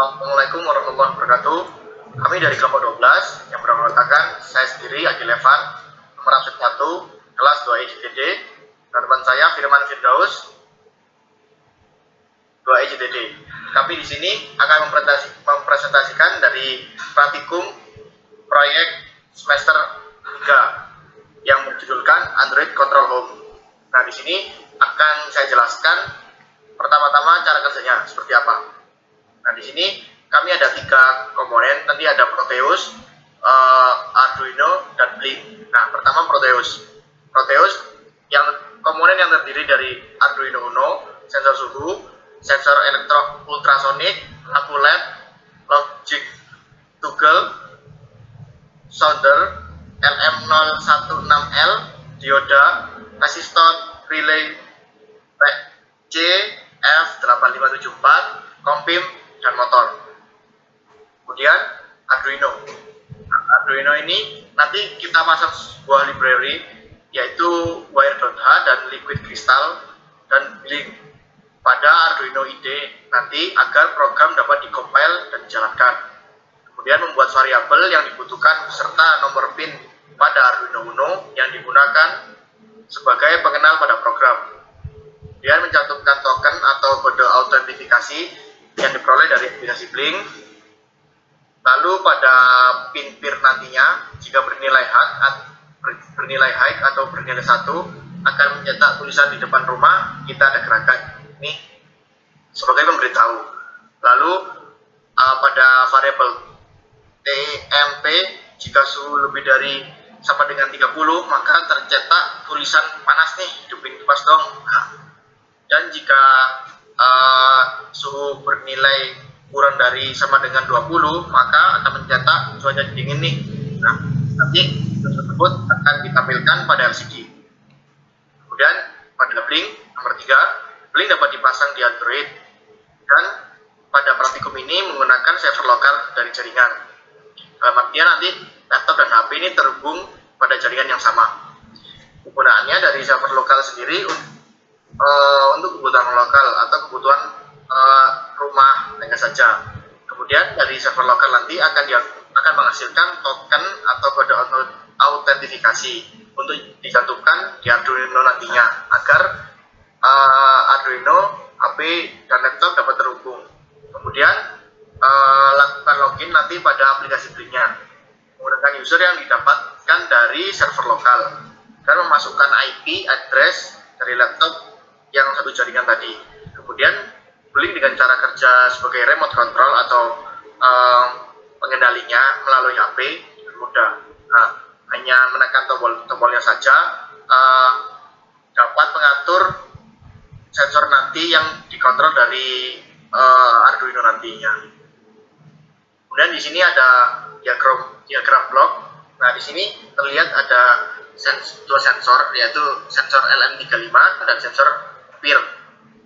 Assalamualaikum warahmatullahi wabarakatuh. Kami dari kelompok 12 yang beranggotakan saya sendiri Adi Levan, nomor absen 1, kelas 2 EJDD, dan teman saya Firman Firdaus, 2 EJDD. Kami di sini akan mempresentasikan dari praktikum proyek semester 3 yang berjudulkan Android Control Home. Nah, di sini akan saya jelaskan pertama-tama cara kerjanya seperti apa. Nah, di sini kami ada 3 komponen, nanti ada Proteus, Arduino, dan Blink. Nah, pertama Proteus. Proteus yang komponen yang terdiri dari Arduino Uno, sensor suhu, sensor elektro ultrasonik, lampu LED, logic toggle, solder, LM016L, dioda, resistor, relay, C-F8574, kompim, dan motor. Kemudian Arduino. Arduino ini nanti kita pasang sebuah library yaitu Wire.h dan Liquid Crystal dan Blink pada Arduino IDE nanti agar program dapat dikompil dan dijalankan. Kemudian membuat variabel yang dibutuhkan beserta nomor pin pada Arduino Uno yang digunakan sebagai pengenal pada program. Kemudian mencantumkan token atau kode autentifikasi yang diperoleh dari aplikasi Blink. Lalu pada pin peer nantinya jika bernilai high atau bernilai 1 akan mencetak tulisan di depan rumah kita ada gerakan. Ini sebagai pemberitahu. Lalu pada variabel TMP jika suhu lebih dari sama dengan 30 maka tercetak tulisan panas nih, hidupin kipas dong. Nah, dan jika suhu bernilai kurang dari sama dengan 20 maka akan mencetak cuaca dingin nih. Nah, nanti tersebut akan ditampilkan pada LCD. Kemudian pada Blink nomor 3, Blink dapat dipasang di Android dan pada praktikum ini menggunakan server lokal dari jaringan. Dalam artian nanti laptop dan HP ini terhubung pada jaringan yang sama. Penggunaannya dari server lokal sendiri untuk kebutuhan lokal atau kebutuhan rumah tangga saja. Kemudian dari server lokal nanti akan menghasilkan token atau kode autentifikasi untuk dicantumkan di Arduino nantinya agar Arduino, HP, dan laptop dapat terhubung. Kemudian lakukan login nanti pada aplikasi Blinknya menggunakan user yang didapatkan dari server lokal dan memasukkan IP address dari laptop yang satu jaringan tadi. Kemudian Blink dengan cara kerja sebagai remote control atau pengendalinya melalui HP dengan mudah. Nah, hanya menekan tombolnya saja dapat mengatur sensor nanti yang dikontrol dari Arduino nantinya. Kemudian di sini ada diagram blok. Nah, di sini terlihat ada dua sensor, yaitu sensor LM35 dan sensor peer.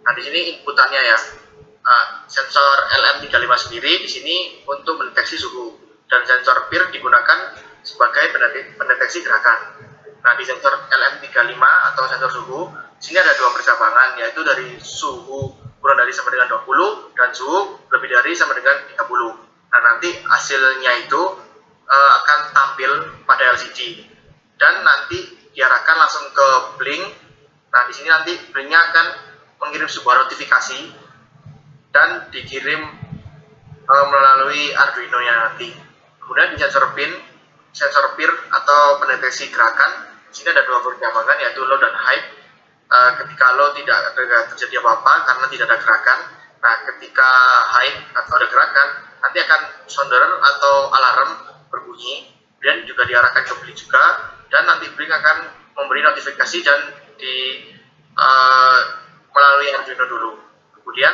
Nah, di sini inputannya ya. Sensor LM35 sendiri di sini untuk mendeteksi suhu dan sensor peer digunakan sebagai pendeteksi gerakan. Nah, di sensor LM35 atau sensor suhu, di sini ada 2 percabangan, yaitu dari suhu kurang dari sama dengan 20 dan suhu lebih dari sama dengan 30. Nah, nanti hasilnya itu akan tampil pada LCD dan nanti diarahkan langsung ke Blink. Nah, di sini nanti Blinknya akan mengirim sebuah notifikasi dan dikirim melalui Arduino nya nanti. Kemudian di sensor peer atau pendeteksi gerakan, di sini ada 2 percabangan yaitu low dan high. Ketika low tidak terjadi apa-apa karena tidak ada gerakan. Nah, ketika high atau ada gerakan, nanti akan sounder atau alarm berbunyi dan juga diarahkan ke Blink juga, dan nanti Blink akan memberi notifikasi dan melalui Arduino dulu. Kemudian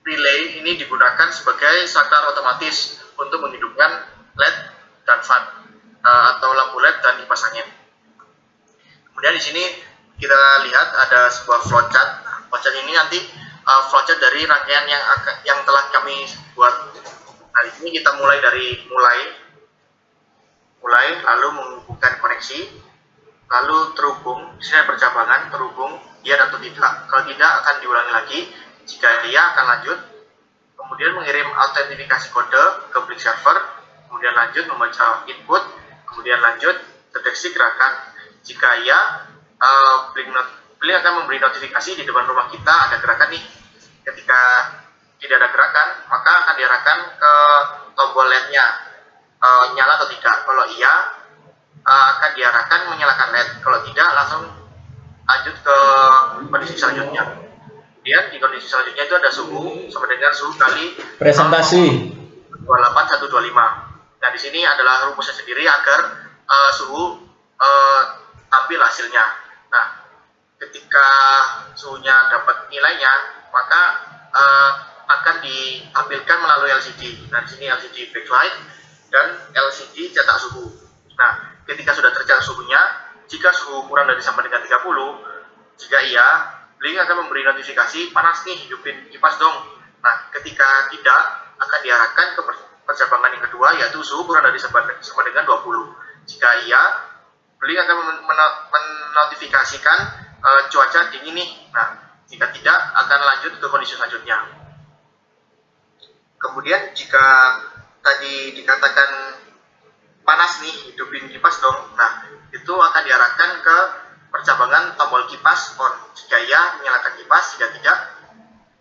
relay ini digunakan sebagai saklar otomatis untuk menghidupkan LED dan fan atau lampu LED dan kipas angin. Kemudian di sini kita lihat ada sebuah flowchart. Flowchart ini nanti flowchart dari rangkaian yang telah kami buat. Nah, di sini kita mulai lalu menghubungkan koneksi, lalu terhubung. Di sini ada percabangan terhubung, iya atau tidak. Kalau tidak akan diulangi lagi. Jika iya akan lanjut, kemudian mengirim autentifikasi kode ke Blink server, kemudian lanjut membaca input, kemudian lanjut deteksi gerakan. Jika iya, Blink akan memberi notifikasi di depan rumah kita ada gerakan nih. Ketika tidak ada gerakan, maka akan diarahkan ke tombol LED-nya, nyala atau tidak. Kalau iya, akan diarahkan menyalakan LED. Kalau tidak, langsung lanjut ke kondisi selanjutnya. Kemudian di kondisi selanjutnya itu ada suhu sama dengan suhu kali presentasi 28125. Nah, di sini adalah rumusnya sendiri agar suhu tampil hasilnya. Nah, ketika suhunya dapat nilainya, maka akan ditampilkan melalui LCD. Nah, di sini LCD backlight dan LCD cetak suhu. Nah, ketika sudah tercetak suhunya, jika suhu kurang dari sama dengan 30, jika iya, Blink akan memberi notifikasi panas nih, hidupin kipas dong. Nah, ketika tidak, akan diarahkan ke percabangan yang kedua, yaitu suhu kurang dari sama dengan 20. Jika iya, Blink akan menotifikasikan cuaca dingin nih. Nah, jika tidak, akan lanjut ke kondisi selanjutnya. Kemudian jika tadi dikatakan panas nih, hidupin kipas dong. Nah, itu akan diarahkan ke percabangan tombol kipas on. Jika iya, menyalakan kipas. Jika tidak,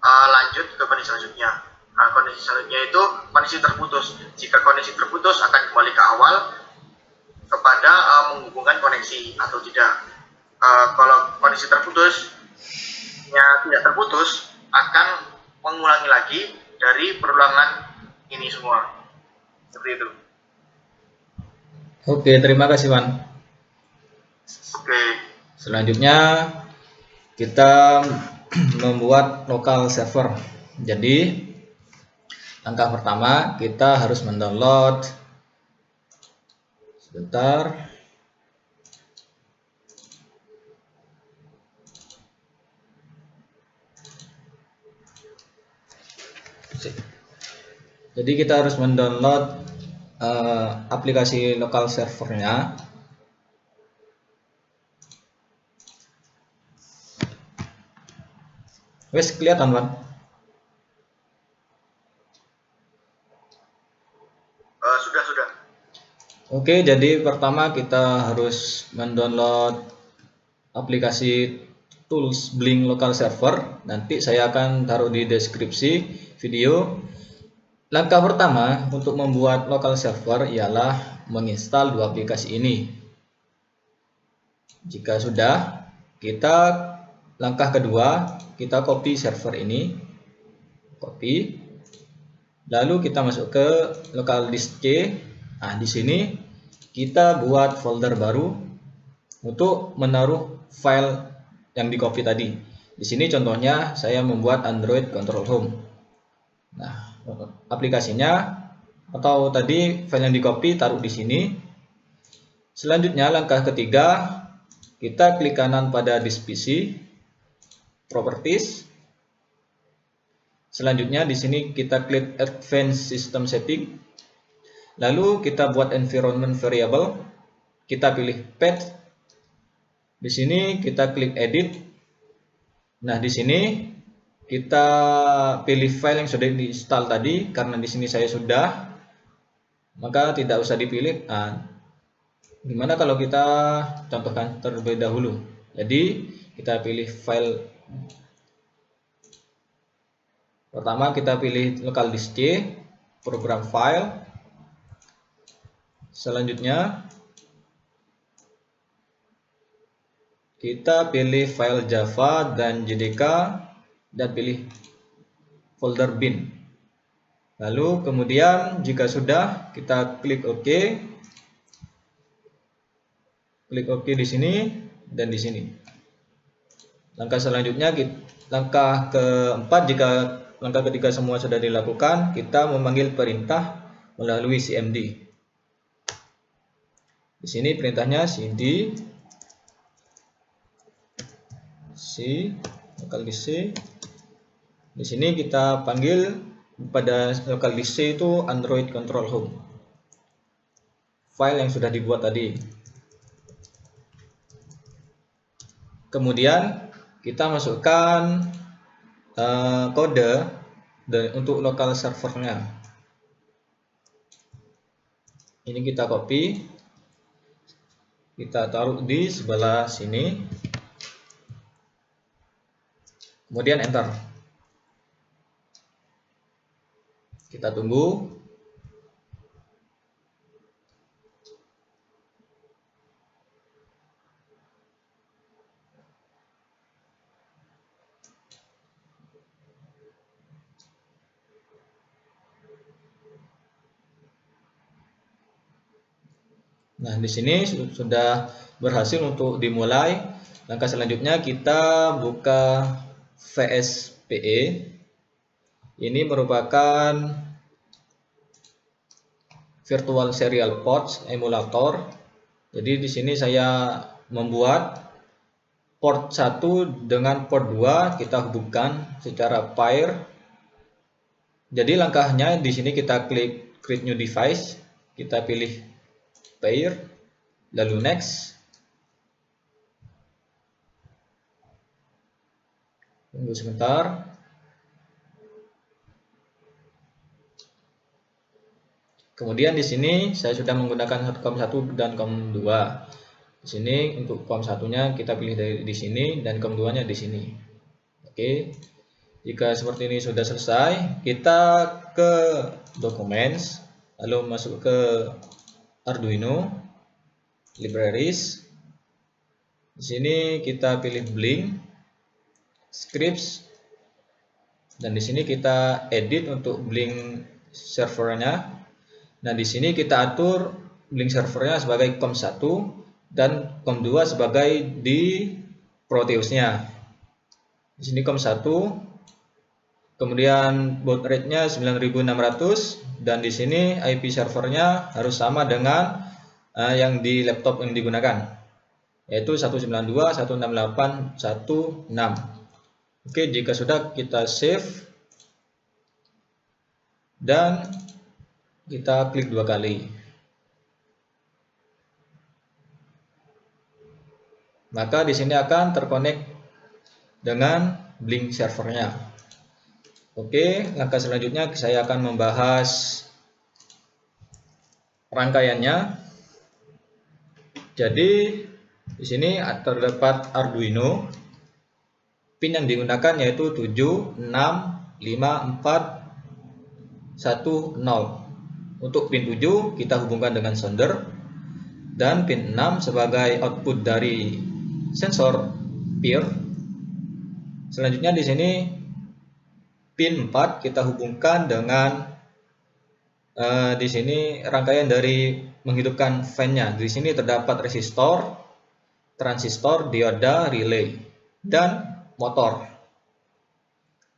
lanjut ke kondisi selanjutnya. Nah, kondisi selanjutnya itu kondisi terputus. Jika kondisi terputus, akan kembali ke awal kepada menghubungkan koneksi atau tidak. Kalau kondisi terputusnya tidak terputus, akan mengulangi lagi dari perulangan ini semua. Seperti itu. Oke, terima kasih Wan. Oke. Selanjutnya kita membuat lokal server. Jadi langkah pertama kita harus mendownload, sebentar. Jadi kita harus mendownload aplikasi lokal servernya. Wes kelihatan Wan? Sudah. Oke, jadi pertama kita harus mendownload aplikasi tools Blink Local Server. Nanti saya akan taruh di deskripsi video. Langkah pertama untuk membuat local server ialah menginstal dua aplikasi ini. Jika sudah, langkah kedua, kita copy server ini. Copy. Lalu kita masuk ke local disk C. Nah, di sini kita buat folder baru untuk menaruh file yang di copy tadi. Di sini contohnya saya membuat Android Control Home. Nah, aplikasinya atau tadi file yang di copy taruh di sini. Selanjutnya langkah ketiga, kita klik kanan pada disk PC, Properties. Selanjutnya di sini kita klik Advanced System Setting. Lalu kita buat environment variable. Kita pilih path. Di sini kita klik edit. Nah, di sini kita pilih file yang sudah diinstal tadi, karena di sini saya sudah, maka tidak usah dipilih. Nah, gimana kalau kita contohkan terlebih dahulu? Jadi kita pilih file. Pertama kita pilih local disk C, program file. Selanjutnya kita pilih file Java dan JDK dan pilih folder bin. Lalu kemudian jika sudah, kita klik OK. Klik OK di sini dan di sini. Langkah selanjutnya, langkah keempat, jika langkah ketiga semua sudah dilakukan, kita memanggil perintah melalui cmd. Di sini perintahnya cd c local disk C. Di sini kita panggil pada local disk C itu Android Control Home, file yang sudah dibuat tadi. Kemudian kita masukkan kode dan untuk lokal servernya. Ini kita copy, kita taruh di sebelah sini, kemudian enter. Kita tunggu. Nah, di sini sudah berhasil untuk dimulai. Langkah selanjutnya kita buka VSPE. Ini merupakan virtual serial ports emulator. Jadi di sini saya membuat port 1 dengan port 2 kita hubungkan secara pair. Jadi langkahnya di sini kita klik create new device, kita pilih pair, lalu next. Tunggu sebentar. Kemudian di sini saya sudah menggunakan COM1 dan COM2. Di sini untuk COM1-nya kita pilih di sini dan COM2-nya di sini. Oke. Jika seperti ini sudah selesai, kita ke Documents, lalu masuk ke Arduino, Libraries. Di sini kita pilih Blink, Scripts, dan di sini kita edit untuk Blink servernya. Nah, di sini kita atur Blink servernya sebagai COM1 dan COM2 sebagai di Proteusnya. Di sini COM1, kemudian baud rate-nya 9600 dan di sini IP servernya harus sama dengan yang di laptop yang digunakan, yaitu 192.168.1.6. Oke, jika sudah kita save dan kita klik 2 kali. Maka di sini akan terkonek dengan Blink servernya. Oke, langkah selanjutnya saya akan membahas rangkaiannya. Jadi di sini terdapat Arduino. Pin yang digunakan yaitu 7, 6, 5, 4, 1, 0. Untuk pin 7 kita hubungkan dengan solder dan pin 6 sebagai output dari sensor peer. Selanjutnya di sini pin 4 kita hubungkan dengan di sini rangkaian dari menghidupkan fan-nya. Di sini terdapat resistor, transistor, dioda, relay, dan motor.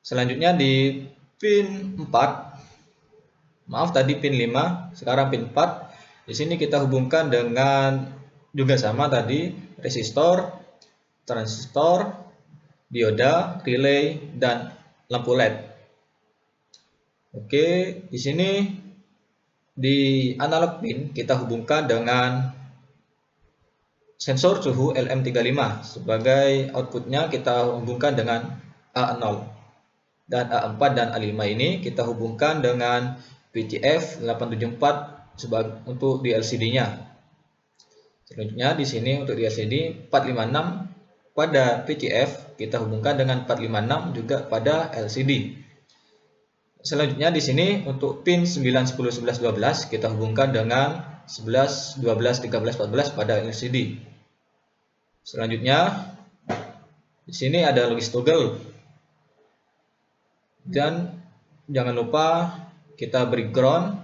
Selanjutnya di pin 4, maaf tadi pin 5, sekarang pin 4. Di sini kita hubungkan dengan juga sama tadi resistor, transistor, dioda, relay, dan lampu LED. Oke, di sini di analog pin kita hubungkan dengan sensor suhu LM35. Sebagai outputnya kita hubungkan dengan A0. Dan A4 dan A5 ini kita hubungkan dengan VCF 874 untuk di LCD-nya. Selanjutnya di sini untuk di LCD 456 pada VCF kita hubungkan dengan 456 juga pada LCD. Selanjutnya di sini untuk pin 9, 10, 11, 12 kita hubungkan dengan 11, 12, 13, 14 pada LCD. Selanjutnya di sini ada logis toggle. Dan jangan lupa kita beri ground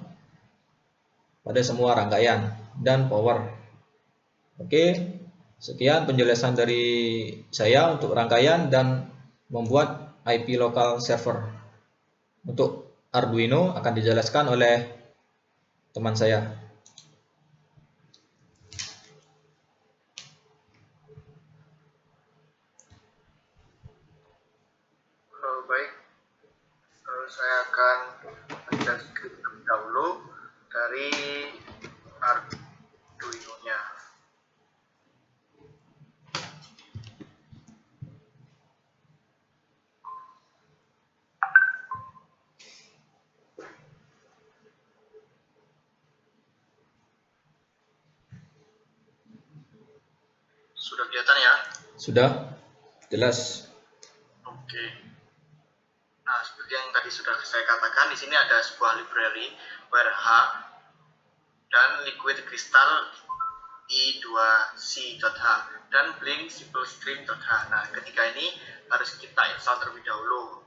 pada semua rangkaian dan power. Oke, sekian penjelasan dari saya untuk rangkaian dan membuat IP local server. Untuk Arduino akan dijelaskan oleh teman saya. Baik, saya akan baca skrip terlebih dahulu dari Arduino-nya. Sudah kelihatan ya? Sudah jelas. Oke. Nah, seperti yang tadi sudah saya katakan, di sini ada sebuah library WRH dan liquid crystal i2c.h dan blink simple stream.h. Nah, ketika ini harus kita install terlebih dahulu.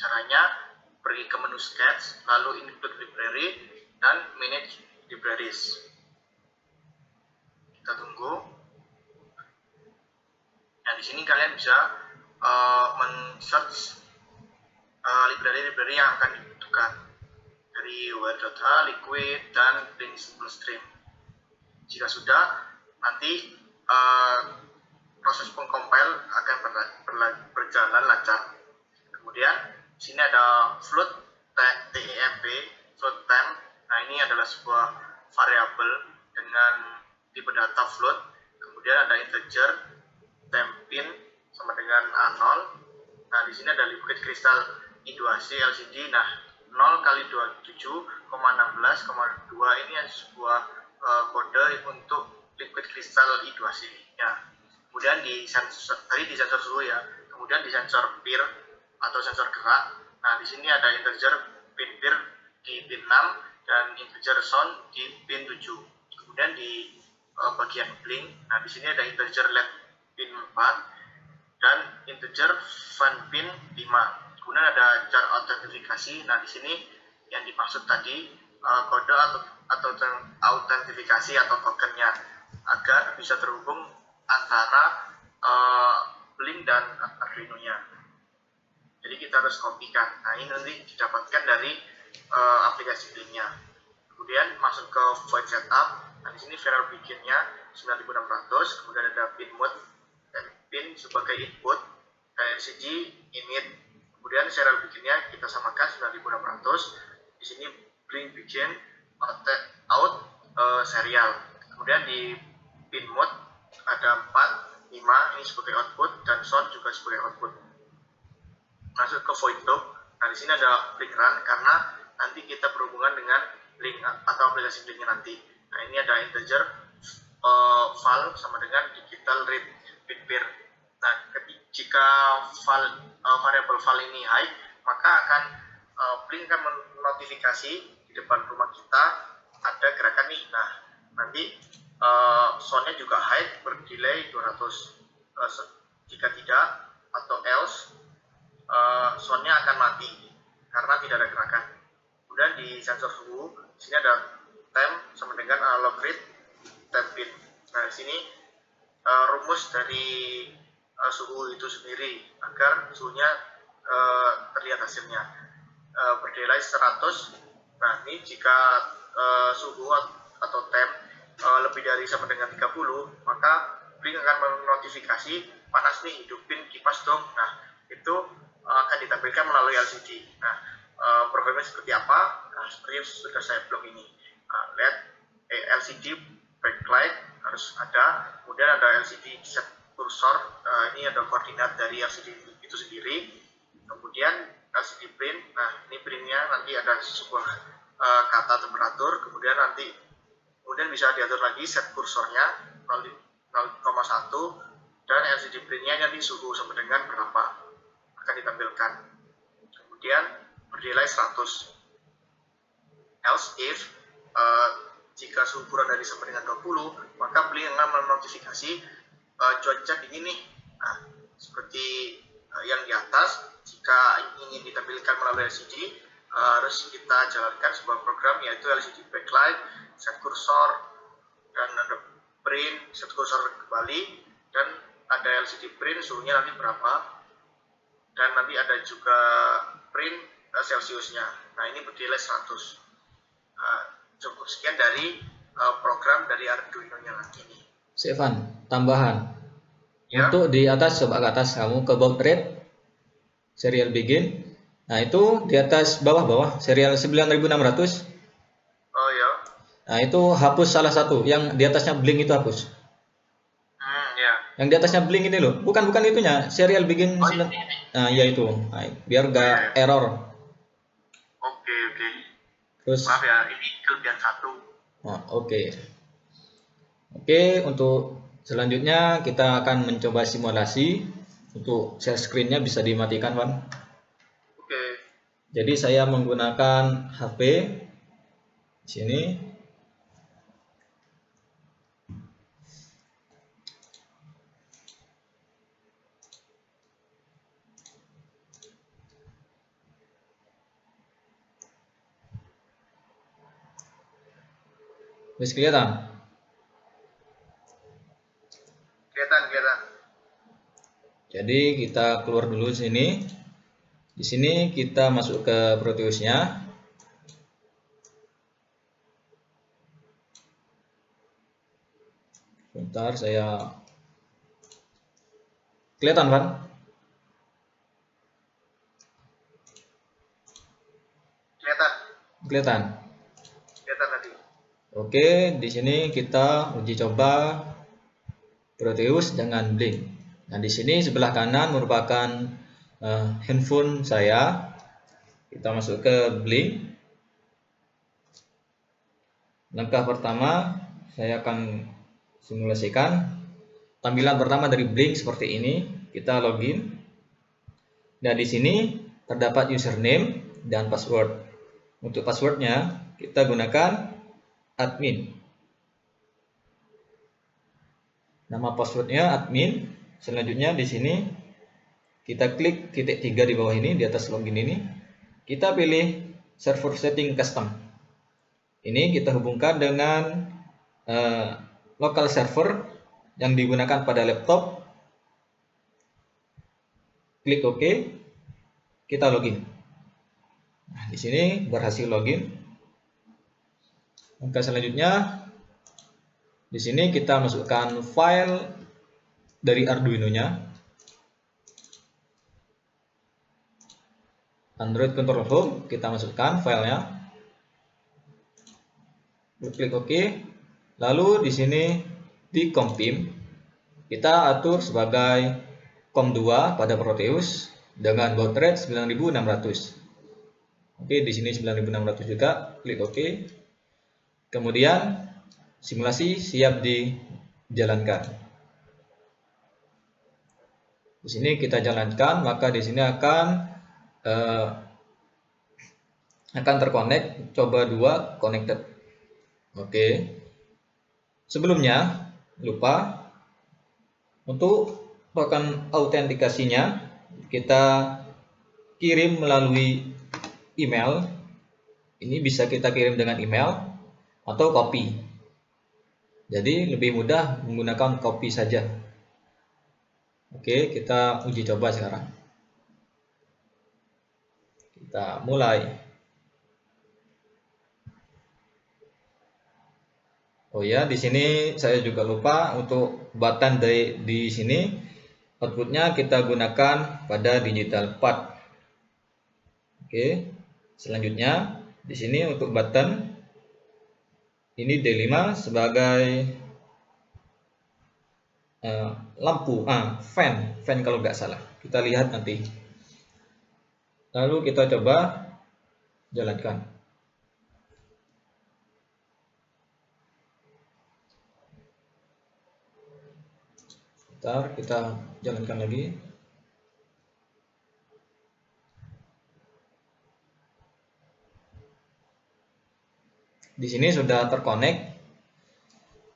Caranya pergi ke menu sketch, lalu include library dan manage libraries. Kita tunggu. Nah, di sini kalian bisa men-search library-library yang akan dibutuhkan dari where.h, liquid, dan blink simple stream. Jika sudah, nanti proses pengcompile akan berjalan lancar. Kemudian di sini ada float temp, float temp. Nah, ini adalah sebuah variabel dengan tipe data float. Kemudian ada integer tempin sama dengan A0. Nah, di sini ada liquid crystal I2C LCD. Nah, 0 kali 27,16,2 ini sebuah kode untuk liquid crystal I2C. Ya. Kemudian tadi di sensor suhu ya. Kemudian di sensor peer atau sensor gerak. Nah, di sini ada integer pin peer di pin 6 dan integer sound di pin 7. Kemudian di bagian blink, nah di sini ada integer led pin 4 dan integer fan pin 5. Kemudian ada jar autentifikasi. Nah, di sini yang dimaksud tadi kode atau autentifikasi atau tokennya agar bisa terhubung antara Blink dan Arduino-nya. Jadi kita harus kopikan. Nah, ini nanti didapatkan dari aplikasi Blink-nya. Kemudian masuk ke void setup. Nah, di sini variable bikinnya 9600. Kemudian ada pin mode dan pin sebagai input, LCD init. Kemudian serial bikinnya kita samakan 9600. Di sini Blink bikin out serial. Kemudian di pin mode ada 4, 5 ini sebagai output dan sound juga sebagai output. Masuk ke void loop. Nah, di sini ada Blink run karena nanti kita berhubungan dengan Blink atau aplikasi Blinknya nanti. Nah, ini ada integer val sama dengan digital read bit pair. Nah, jika variabel val ini high, maka akan Blink akan menotifikasi di depan rumah kita ada gerakan nih. Nah, nanti soundnya juga high berdelay 200. Jika tidak atau else, soundnya akan mati karena tidak ada gerakan. Kemudian di sensor suhu, di sini ada temp sama dengan analog read tempin. Nah, di sini rumus dari suhu itu sendiri agar suhunya terlihat hasilnya. Berdelay 100. Nah, ini jika suhu atau temp lebih dari sama dengan 30, maka Blink akan menotifikasi panas nih, hidupin kipas dong. Nah, itu akan ditampilkan melalui LCD. Nah, programnya seperti apa? Nah, seperti yang sudah saya blog ini. LED LCD backlight harus ada. Kemudian ada LCD set kursor. Ini ada koordinat dari LCD itu sendiri. Kemudian LCD print. Nah, ini printnya nanti ada sebuah kata temperatur. Kemudian bisa diatur lagi set kursornya 0,1 dan LCD printnya nanti suhu sama dengan berapa akan ditampilkan. Kemudian berdelay 100. Else if jika suhu kurang dari sama dengan 20, maka Blink akan menotifikasi cuaca dingin nih. Nah, seperti yang di atas, jika ingin ditampilkan melalui LCD, harus kita jalankan sebuah program yaitu LCD backlight, set kursor, dan ada print, set kursor kembali, dan ada LCD print suhunya nanti berapa, dan nanti ada juga print Celsiusnya. Nah, ini berdelay 100. Cukup sekian dari program dari Arduino-nya lagi ini. Sevan, tambahan. Ya. Untuk di atas, coba ke atas kamu ke baud rate, serial begin. Nah, itu di atas bawah serial 9600. Oh ya. Nah, itu hapus salah satu. Yang di atasnya Blink itu hapus. Ya. Yang di atasnya Blink ini loh. Bukan itunya. Serial begin. Ini. Nah, ya itu. Nah, biar gak error. Oke. Terus. Maaf ya, ini kelebihan satu. Oh, oke. Untuk Selanjutnya kita akan mencoba simulasi. Untuk share screen-nya bisa dimatikan, Van. Oke. Jadi saya menggunakan HP di sini. Bisa kelihatan? Kelihatan. Jadi kita keluar dulu sini. Di sini kita masuk ke Proteusnya. Bentar, saya kelihatan, Van? Kelihatan. Kelihatan tadi. Oke, di sini kita uji coba Proteus dengan Blink. Nah, di sini sebelah kanan merupakan handphone saya. Kita masuk ke Blink. Langkah pertama, saya akan simulasikan. Tampilan pertama dari Blink seperti ini. Kita login. Nah, di sini terdapat username dan password. Untuk passwordnya kita gunakan admin. Nama passwordnya admin. Selanjutnya di sini kita klik titik 3 di bawah ini, di atas login ini. Kita pilih server setting custom. Ini kita hubungkan dengan local server yang digunakan pada laptop. Klik OK. Kita login. Nah, di sini berhasil login. Langkah selanjutnya, di sini kita masukkan file dari Arduino-nya. Android Control Home, kita masukkan filenya. Klik OK. Lalu di sini di COM-PIM kita atur sebagai COM2 pada Proteus dengan baud rate 9600. Oke, di sini 9600 juga. Klik OK. Kemudian simulasi siap dijalankan. Di sini kita jalankan, maka di sini akan terkonek coba 2 connected. Oke. Sebelumnya lupa untuk token autentikasinya kita kirim melalui email. Ini bisa kita kirim dengan email atau copy. Jadi lebih mudah menggunakan copy saja. Oke, kita uji coba sekarang. Kita mulai. Oh ya, di sini saya juga lupa untuk button di sini outputnya kita gunakan pada digital pad. Oke. Selanjutnya di sini untuk button ini D5 sebagai lampu, fan kalau nggak salah. Kita lihat nanti. Lalu kita coba jalankan. Bentar, kita jalankan lagi. Di sini sudah terkonek.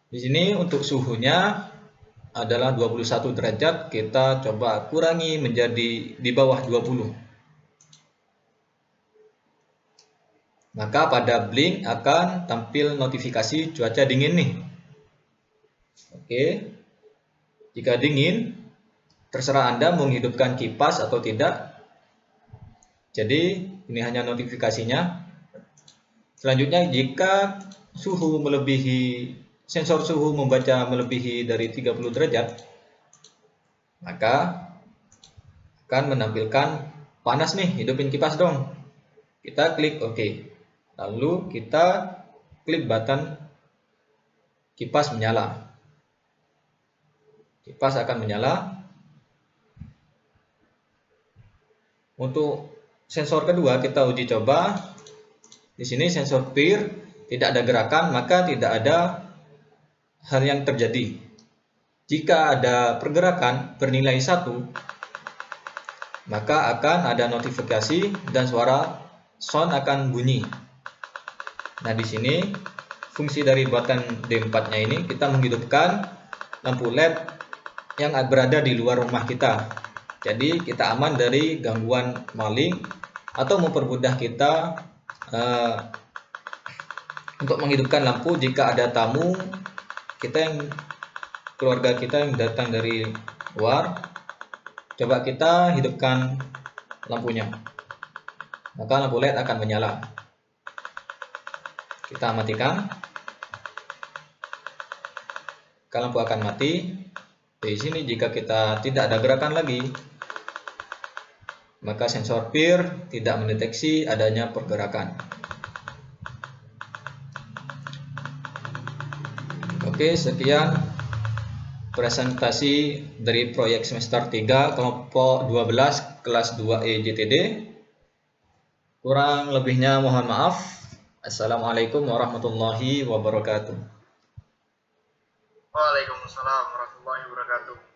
Di sini untuk suhunya adalah 21 derajat. Kita coba kurangi menjadi di bawah 20. Maka pada Blink akan tampil notifikasi cuaca dingin nih. Oke. Jika dingin, terserah Anda menghidupkan kipas atau tidak. Jadi ini hanya notifikasinya. Selanjutnya jika sensor suhu membaca melebihi dari 30 derajat, maka akan menampilkan panas nih, hidupin kipas dong. Kita klik OK. Lalu kita klik button kipas menyala. Kipas akan menyala. Untuk sensor kedua kita uji coba. Di sini sensor clear, tidak ada gerakan, maka tidak ada hal yang terjadi. jika ada pergerakan bernilai 1, maka akan ada notifikasi dan suara sound akan bunyi. Nah, di sini fungsi dari button D4-nya ini kita menghidupkan lampu LED yang berada di luar rumah kita. Jadi kita aman dari gangguan maling atau mempermudah kita untuk menghidupkan lampu jika ada tamu keluarga kita yang datang dari luar. Coba kita hidupkan lampunya, maka lampu LED akan menyala. Kita matikan, maka lampu akan mati. Di sini jika kita tidak ada gerakan lagi, maka sensor PIR tidak mendeteksi adanya pergerakan. Oke, sekian presentasi dari proyek semester 3 kelompok 12 kelas 2E JTD. Kurang lebihnya mohon maaf. Assalamualaikum warahmatullahi wabarakatuh. Waalaikumsalam warahmatullahi wabarakatuh.